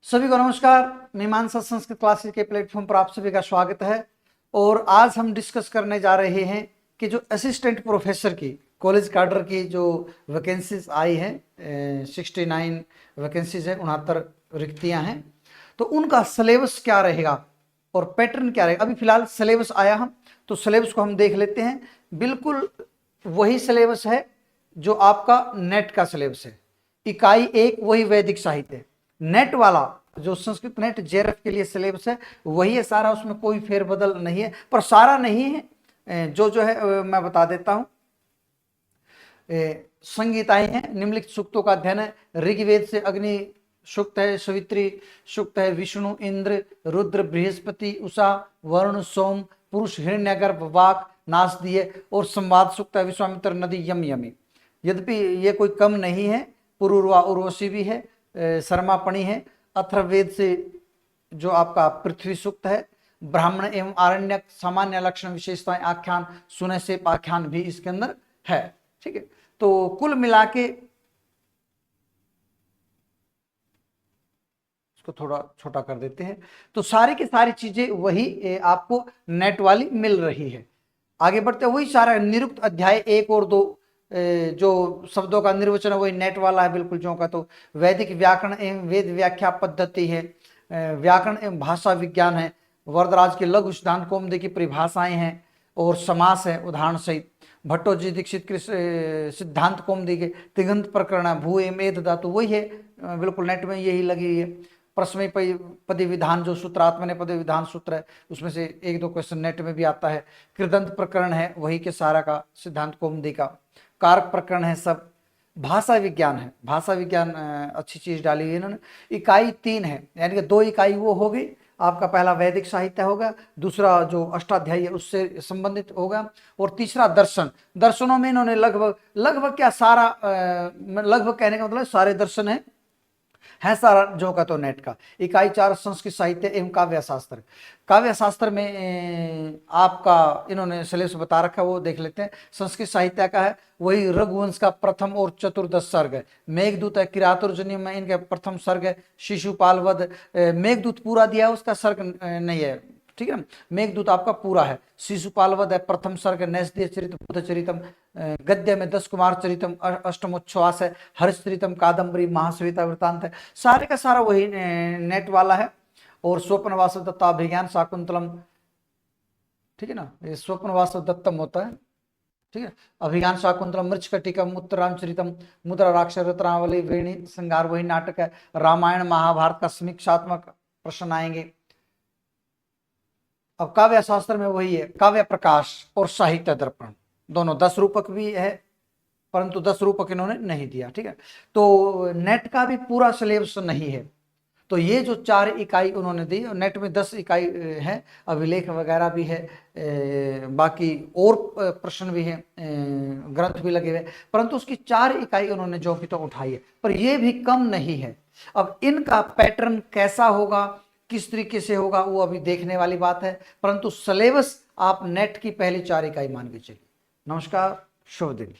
सभी को नमस्कार। मीमांसा संस्कृत क्लासेस के प्लेटफॉर्म पर आप सभी का स्वागत है। और आज हम डिस्कस करने जा रहे हैं कि जो असिस्टेंट प्रोफेसर की कॉलेज कैडर की जो वैकेंसीज आई हैं, 69 वैकेंसीज है, 69 रिक्तियां हैं, तो उनका सिलेबस क्या रहेगा और पैटर्न क्या रहेगा। अभी फिलहाल सिलेबस आया हम, तो सिलेबस को हम देख लेते हैं। बिल्कुल वही सिलेबस है जो आपका नेट का सिलेबस है। इकाई 1 वही वैदिक साहित्य। नेट वाला जो संस्कृत नेट जेआरएफ के लिए सिलेबस है वही है सारा, उसमें कोई फेरबदल नहीं है, पर सारा नहीं है। जो है मैं बता देता हूं। संगीताएं हैं, निम्नलिखित सूक्तों का अध्ययन है। ऋग्वेद से अग्नि सूक्त है, सवित्री सूक्त है, विष्णु, इंद्र, रुद्र, बृहस्पति, उषा, वरुण, सोम, पुरुष, हिरण्यगर्भ, वाक, नासदीय और संवाद सूक्त है, विश्वामित्र, नदी, यम, यमी। यद्यपि ये कोई कम नहीं है, पुरुर्वा, उर्वशी भी है, शर्मापणी है। अथर्ववेद से जो आपका पृथ्वी सूक्त है, ब्राह्मण एवं आरण्यक, सामान्य लक्षण, विशेषताएं, आख्यान, सुने से आख्यान भी इसके अंदर है। ठीक है, तो कुल मिला के इसको थोड़ा छोटा कर देते हैं, तो सारी की सारी चीजें वही आपको नेट वाली मिल रही है। आगे बढ़ते वही सारा निरुक्त अध्याय 1 और 2 जो शब्दों का निर्वचन है वही नेट वाला है बिल्कुल जो का। तो वैदिक व्याकरण एवं वेद व्याख्या पद्धति है, व्याकरण एवं भाषा विज्ञान है, वरदराज के लघु सिद्धांत कौमुदी की परिभाषाएं हैं और समास है उदाहरण सहित। भट्टोजी दीक्षित के सिद्धांत कौमुदी के तिगंत प्रकरण है, भू एवं एध धातु वही है, बिल्कुल नेट में यही लगी है। प्रश्न पदी विधान जो सूत्र आत्मने पद विधान सूत्र है, उसमें से 1-2 क्वेश्चन नेट में भी आता है। कृदंत प्रकरण है वही के सारा का सिद्धांत कौमुदी का। कारक प्रकरण है सब। भाषा विज्ञान है, भाषा विज्ञान अच्छी चीज डाली है इन्होंने। इकाई 3 है, यानी कि 2 इकाई वो हो गई आपका। पहला वैदिक साहित्य होगा, दूसरा जो अष्टाध्यायी है उससे संबंधित होगा, और तीसरा दर्शन। दर्शनों में इन्होंने लगभग क्या सारा, लगभग कहने का मतलब सारे दर्शन है सारा जो का। तो नेट का इकाई 4 संस्कृत साहित्य एवं काव्य शास्त्र। काव्य शास्त्र में आपका इन्होंने सिलेबस बता रखा है, वो देख लेते हैं। संस्कृत साहित्य का है वही रघुवंश का प्रथम और चतुर्दश सर्ग है। मेघदूत है, किरातुर्जनी में इनके प्रथम सर्ग है। शिशुपाल वध, मेघदूत पूरा दिया है, उसका सर्ग नहीं है, ठीक है। मेघदूत आपका पूरा है। शिशुपाल वध है प्रथम सर्ग, नैषधीय चरितम, बुध चरितम, गद्य में 10 कुमार चरितम, अष्टमोच्छ्वास है, हर्षचरितम, कादम्बरी, महाश्वेता वृत्तांत है। सारे का सारा वही नेट वाला है। और स्वप्न वासव दत्ता अभिज्ञान शाकुंतलम, ठीक है ना, ये स्वप्न वासव दत्तम होता है, ठीक है। अभिज्ञान शाकुंतलम, मृच्छकटिकम, उत्तरामचरितम, मुद्रा राक्ष, रत्नावली, वेणी श्रृंगार वही नाटक है। रामायण महाभारत का समीक्षात्मक प्रश्न आएंगे। अब काव्य शास्त्र में वही है, काव्य प्रकाश और साहित्य दर्पण दोनों 10 रूपक भी है, परंतु 10 रूपक इन्होंने नहीं दिया, ठीक है। तो नेट का भी पूरा सिलेबस नहीं है। तो ये जो 4 इकाई उन्होंने दी, नेट में 10 इकाई है, अभिलेख वगैरह भी है, बाकी और प्रश्न भी है, ग्रंथ भी लगे हुए, परंतु उसकी 4 इकाई उन्होंने जो कि तो उठाई है, पर ये भी कम नहीं है। अब इनका पैटर्न कैसा होगा, किस तरीके से होगा, वो अभी देखने वाली बात है, परंतु सिलेबस आप नेट की पहली 4 इकाई मान के चलिए। नमस्कार, शुभ दिन।